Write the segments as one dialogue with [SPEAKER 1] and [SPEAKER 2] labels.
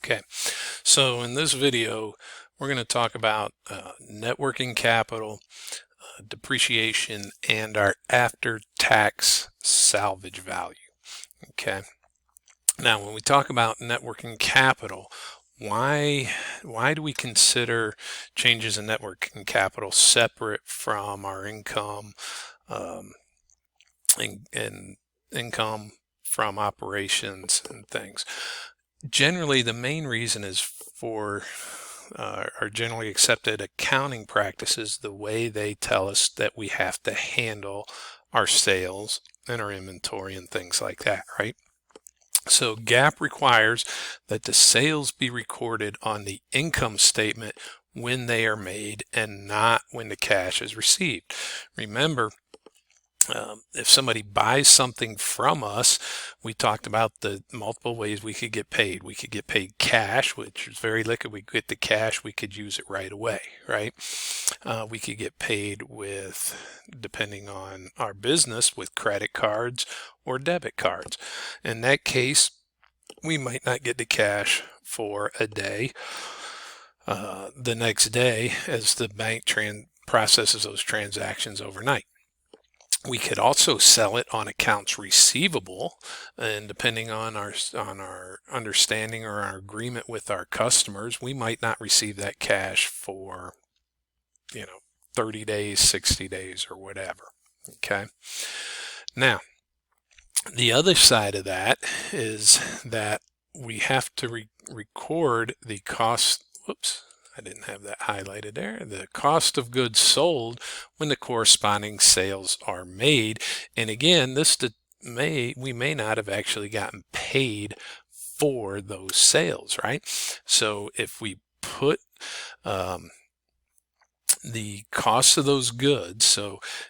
[SPEAKER 1] Okay, so in this video, we're going to talk about net working capital, depreciation, and our after-tax salvage value. Okay, now when we talk about net working capital, why do we consider changes in net working capital separate from our income and income from operations and things? Generally, the main reason is for our generally accepted accounting practices, the way they tell us that we have to handle our sales and our inventory and things like that, right? So GAAP requires that the sales be recorded on the income statement when they are made and not when the cash is received. Remember, if somebody buys something from us, we talked about the multiple ways we could get paid. We could get paid cash, which is very liquid. We get the cash, we could use it right away, right? We could get paid with, depending on our business, with credit cards or debit cards. In that case, we might not get the cash for a day. The next day, as the bank processes those transactions overnight. We could also sell it on accounts receivable, and depending on our understanding or our agreement with our customers, we might not receive that cash for 30 days, 60 days, or whatever. Okay. Now, the other side of that is that we have to record the cost. Whoops. I didn't have that highlighted there. The cost of goods sold when the corresponding sales are made. And again, we may not have actually gotten paid for those sales, right? So if we put the cost of those goods,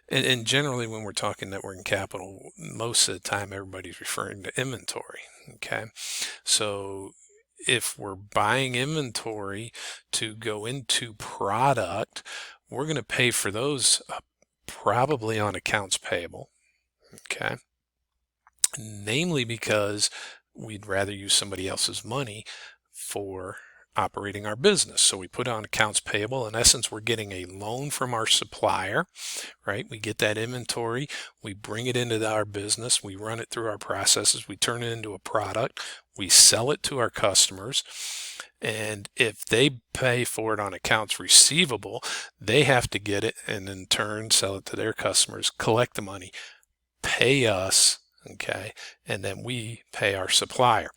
[SPEAKER 1] and generally when we're talking net working capital, most of the time everybody's referring to inventory, okay? So if we're buying inventory to go into product, we're going to pay for those probably on accounts payable, okay? Namely because we'd rather use somebody else's money for operating our business. So we put on accounts payable. In essence, we're getting a loan from our supplier, right? We get that inventory, we bring it into our business, we run it through our processes, we turn it into a product, we sell it to our customers, and if they pay for it on accounts receivable, they have to get it and in turn sell it to their customers, collect the money, pay us, okay, and then we pay our supplier.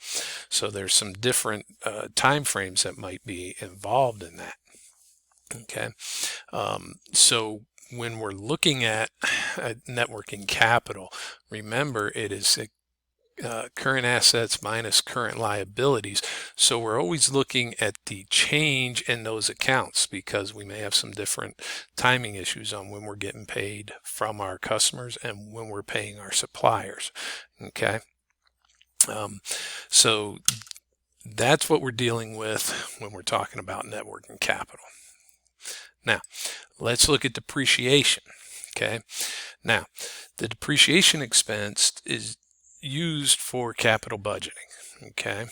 [SPEAKER 1] So there's some different time frames that might be involved in that. Okay, so when we're looking at net working capital, remember it is current assets minus current liabilities. So we're always looking at the change in those accounts because we may have some different timing issues on when we're getting paid from our customers and when we're paying our suppliers. Okay. So that's what we're dealing with when we're talking about net working capital. Now, let's look at depreciation. Okay. Now, the depreciation expense is used for capital budgeting. Okay,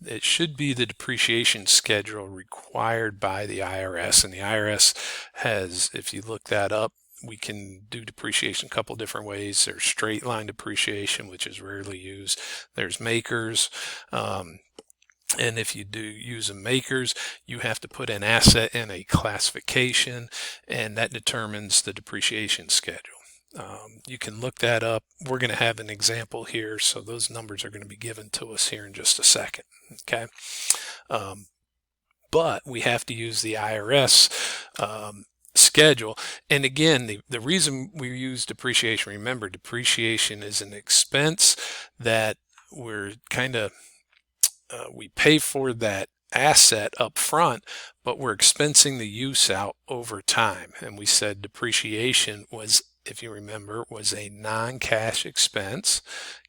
[SPEAKER 1] it should be the depreciation schedule required by the IRS, and the IRS has, if you look that up, we can do depreciation a couple different ways. There's straight line depreciation, which is rarely used. There's makers, and if you do use a makers, you have to put an asset in a classification, and that determines the depreciation schedule. You can look that up. We're going to have an example here, so those numbers are going to be given to us here in just a second. Okay, but we have to use the IRS schedule. And again, the reason we use depreciation, remember, depreciation is an expense that we're we pay for that asset up front, but we're expensing the use out over time. And we said depreciation was, if you remember, was a non-cash expense.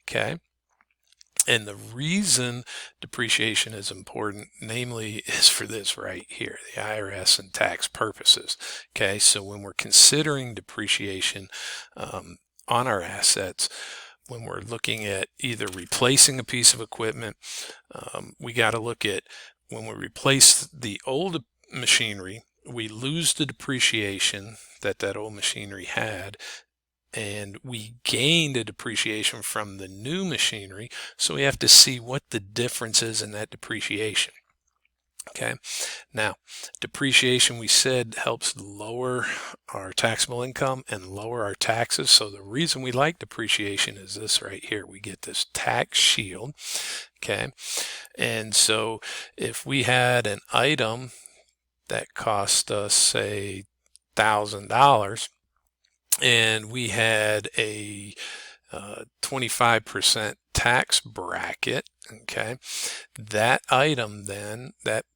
[SPEAKER 1] Okay. And the reason depreciation is important, namely, is for this right here, the IRS and tax purposes. Okay. So when we're considering depreciation on our assets, when we're looking at either replacing a piece of equipment, we got to look at when we replace the old machinery, we lose the depreciation that old machinery had, and we gain the depreciation from the new machinery. So we have to see what the difference is in that depreciation. Okay, now depreciation, we said, helps lower our taxable income and lower our taxes. So the reason we like depreciation is this right here. We get this tax shield. Okay, and so if we had an item that cost us, say, $1,000, and we had a 25% tax bracket, okay, that item then, that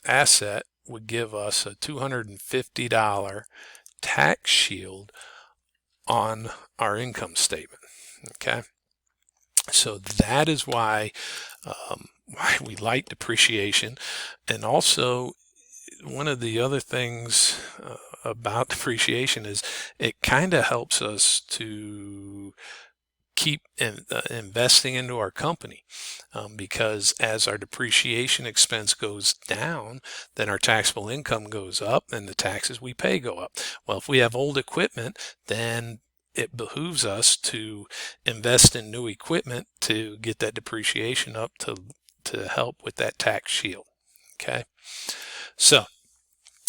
[SPEAKER 1] asset would give us a $250 tax shield on our income statement. Okay, so that is why we like depreciation. And also, one of the other things about depreciation is it kind of helps us to keep investing into our company, because as our depreciation expense goes down, then our taxable income goes up and the taxes we pay go up. Well, if we have old equipment, then it behooves us to invest in new equipment to get that depreciation up to help with that tax shield. Okay, so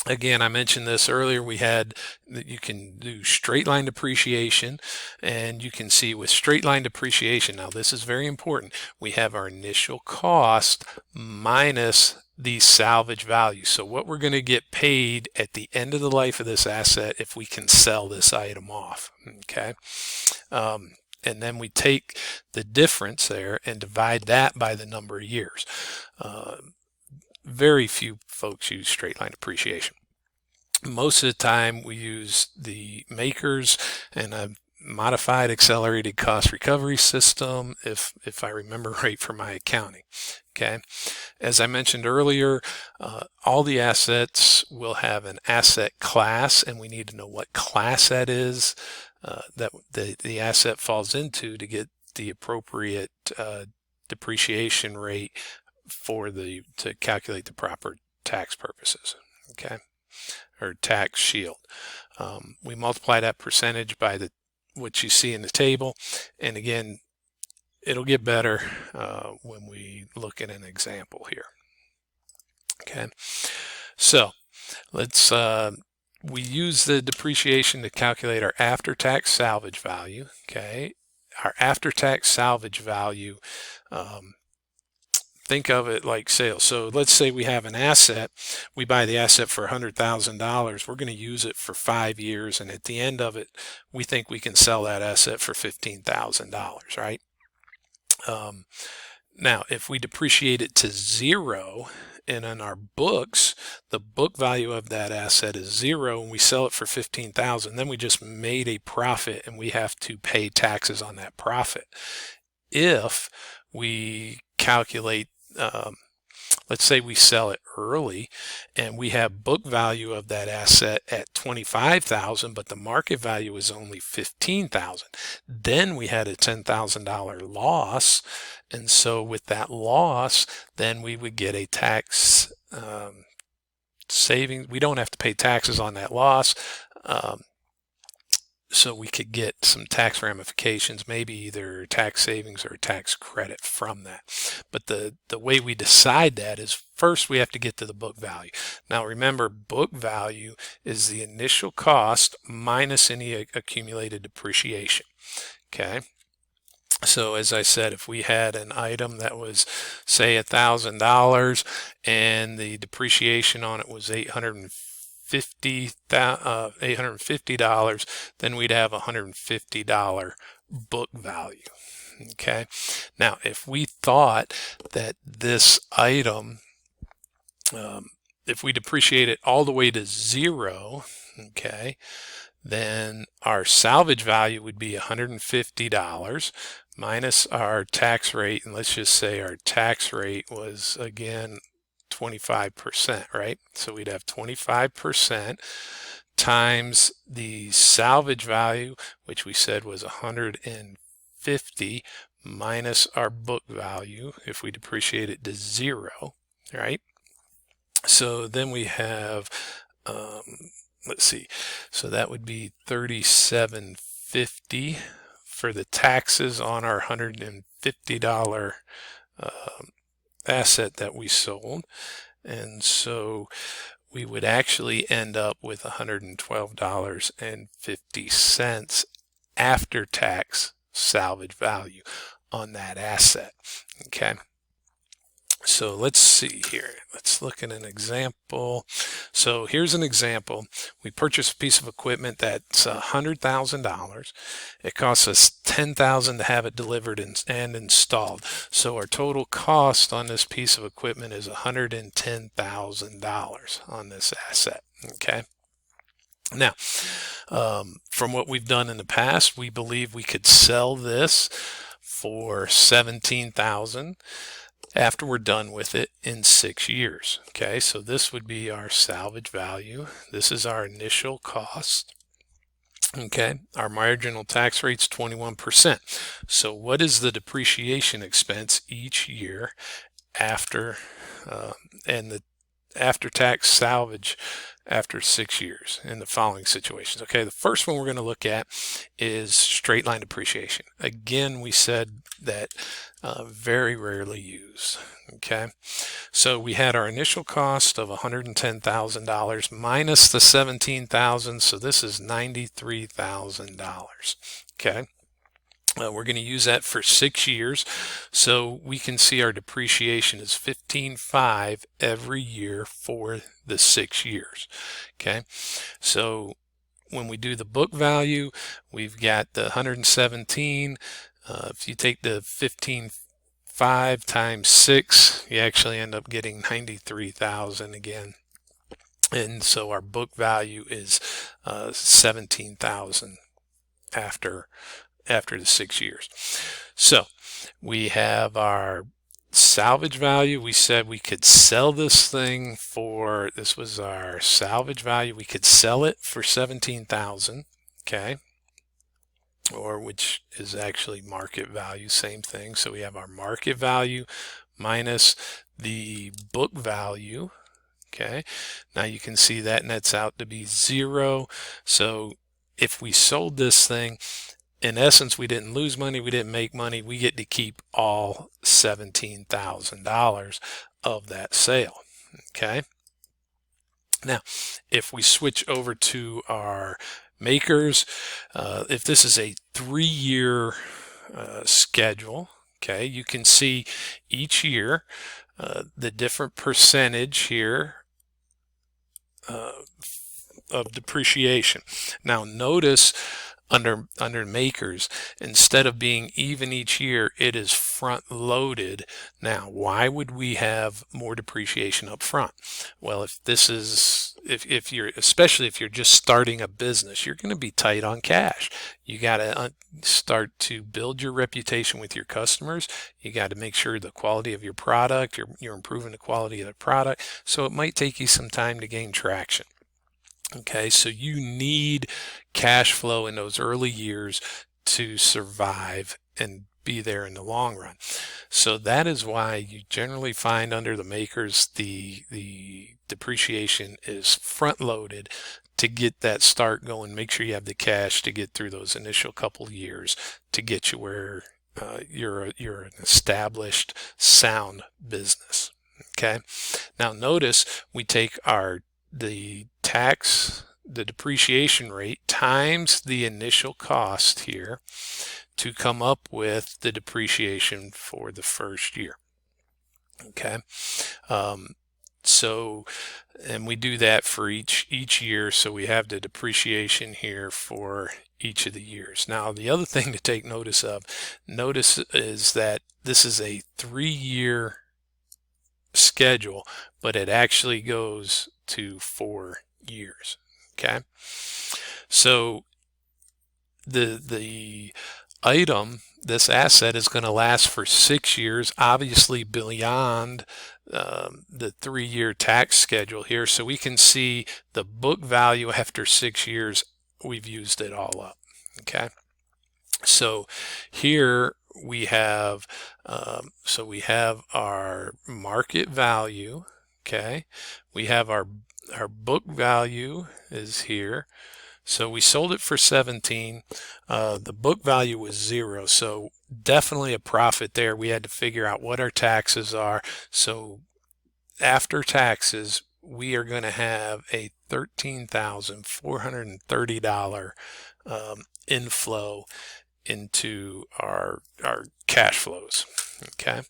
[SPEAKER 1] again, I mentioned this earlier, we had that you can do straight line depreciation, and you can see with straight line depreciation, now this is very important, we have our initial cost minus the salvage value. So what we're going to get paid at the end of the life of this asset if we can sell this item off. Okay, and then we take the difference there and divide that by the number of years. Very few folks use straight line depreciation. Most of the time we use the makers and a modified accelerated cost recovery system, if I remember right, for my accounting. Okay, as I mentioned earlier, all the assets will have an asset class, and we need to know what class that is, that the asset falls into, to get the appropriate depreciation rate to calculate the proper tax purposes. Okay, or tax shield. We multiply that percentage by what you see in the table, and again, it'll get better when we look at an example here. Okay, so let's we use the depreciation to calculate our after-tax salvage value. Okay, our after-tax salvage value, think of it like sales. So let's say we have an asset, we buy the asset for $100,000, we're going to use it for 5 years, and at the end of it, we think we can sell that asset for $15,000, right? Now, if we depreciate it to zero, and in our books, the book value of that asset is zero, and we sell it for $15,000, then we just made a profit, and we have to pay taxes on that profit. If we calculate, let's say we sell it early and we have book value of that asset at $25,000, but the market value is only $15,000, then we had a $10,000 loss. And so with that loss, then we would get a tax savings. We don't have to pay taxes on that loss. So we could get some tax ramifications, maybe either tax savings or tax credit from that. But the way we decide that is, first we have to get to the book value. Now remember, book value is the initial cost minus any accumulated depreciation. Okay, so as I said, if we had an item that was, say, $1,000 and the depreciation on it was $850, then we'd have $150 book value. Okay, now if we thought that this item, if we depreciate it all the way to zero, okay, then our salvage value would be $150 minus our tax rate, and let's just say our tax rate was, again, 25%, right? So we'd have 25% times the salvage value, which we said was 150, minus our book value if we depreciate it to 0, right? So then we have, let's see, so that would be $37.50 for the taxes on our $150 asset that we sold. And so we would actually end up with $112.50 after tax salvage value on that asset. Okay. So let's see here. Let's look at an example. So here's an example. We purchased a piece of equipment that's $100,000. It costs us $10,000 to have it delivered and installed. So our total cost on this piece of equipment is $110,000 on this asset. Okay. Now, from what we've done in the past, we believe we could sell this for $17,000 after we're done with it in 6 years. Okay, so this would be our salvage value. This is our initial cost. Okay, our marginal tax rate's 21%. So what is the depreciation expense each year after and the after-tax salvage after 6 years in the following situations? Okay, the first one we're going to look at is straight line depreciation. Again, we said that very rarely used. Okay, so we had our initial cost of $110,000 minus the $17,000, so this is $93,000. Okay. We're going to use that for 6 years, so we can see our depreciation is $15,500 every year for the 6 years. Okay, so when we do the book value, we've got the 117. If you take the 15,500 times 6, you actually end up getting 93,000 again. And so our book value is 17,000 after the 6 years. So we have our salvage value. We said we could sell this thing for, this was our salvage value. We could sell it for 17,000, okay, or which is actually market value, same thing. So we have our market value minus the book value. Okay, now you can see that nets out to be 0. So if we sold this thing, in essence, we didn't lose money, we didn't make money, we get to keep all $17,000 of that sale. Okay. Now, if we switch over to our makers, if this is a 3-year schedule, okay, you can see each year the different percentage here of depreciation. Now notice under makers, instead of being even each year, it is front loaded. Now, why would we have more depreciation up front? Well, if this is, if you're, especially if you're just starting a business, you're going to be tight on cash. You got to start to build your reputation with your customers. You got to make sure the quality of your product, you're improving the quality of the product. So it might take you some time to gain traction. Okay, so you need cash flow in those early years to survive and be there in the long run. So that is why you generally find under the makers the depreciation is front loaded to get that start going. Make sure you have the cash to get through those initial couple of years to get you where you're an established sound business. Okay, now notice we take the depreciation rate times the initial cost here to come up with the depreciation for the first year. Okay, so, and we do that for each year, so we have the depreciation here for each of the years. Now, the other thing to take notice is that this is a 3-year schedule, but it actually goes to 4 years. Okay, so the item this asset is going to last for 6 years, obviously beyond the 3-year tax schedule here. So we can see the book value after 6 years, we've used it all up. Okay. So here we have, we have our market value. Okay. We have our book value is here. So we sold it for 17. The book value was 0. So definitely a profit there. We had to figure out what our taxes are. So after taxes, we are going to have a $13,430 inflow into our cash flows. Okay.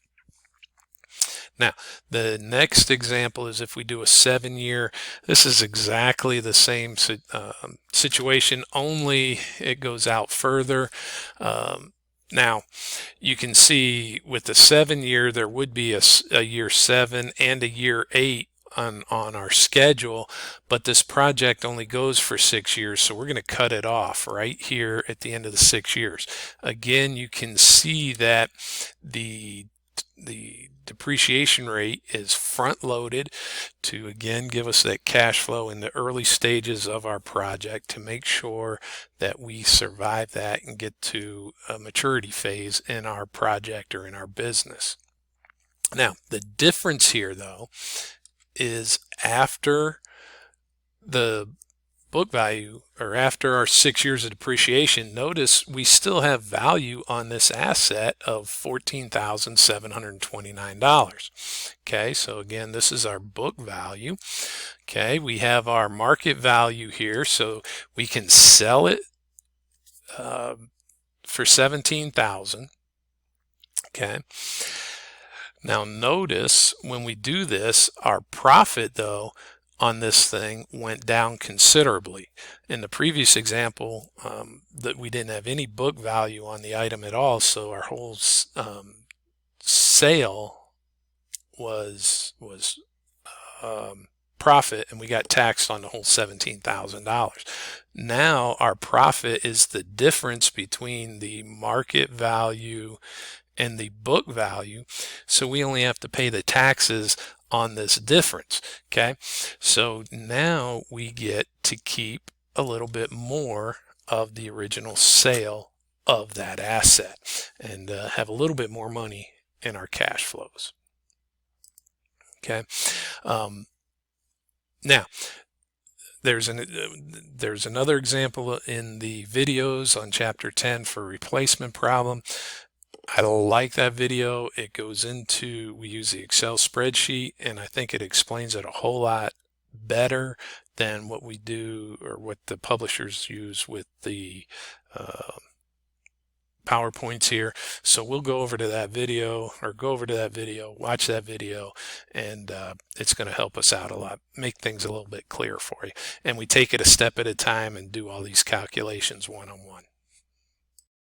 [SPEAKER 1] Now, the next example is if we do a 7-year. This is exactly the same situation, only it goes out further. Now, you can see with the 7-year, there would be a year 7 and a year 8 on our schedule, but this project only goes for 6 years, so we're going to cut it off right here at the end of the 6 years. Again, you can see that the depreciation rate is front loaded to again give us that cash flow in the early stages of our project to make sure that we survive that and get to a maturity phase in our project or in our business. Now, the difference here though is after the book value, or after our 6 years of depreciation, notice we still have value on this asset of $14,729. Okay, so again, this is our book value. Okay, we have our market value here, so we can sell it for $17,000. Okay. Now notice when we do this, our profit though on this thing went down considerably. In the previous example, that we didn't have any book value on the item at all, so our whole sale was profit, and we got taxed on the whole $17,000. Now our profit is the difference between the market value and the book value, so we only have to pay the taxes on this difference. Okay, so now we get to keep a little bit more of the original sale of that asset and have a little bit more money in our cash flows. Okay, now there's another example in the videos on chapter 10 for replacement problem. I like that video. It goes into, we use the Excel spreadsheet, and I think it explains it a whole lot better than what we do or what the publishers use with the PowerPoints here. So we'll go over to that video, watch that video, and it's going to help us out a lot, make things a little bit clearer for you. And we take it a step at a time and do all these calculations one-on-one.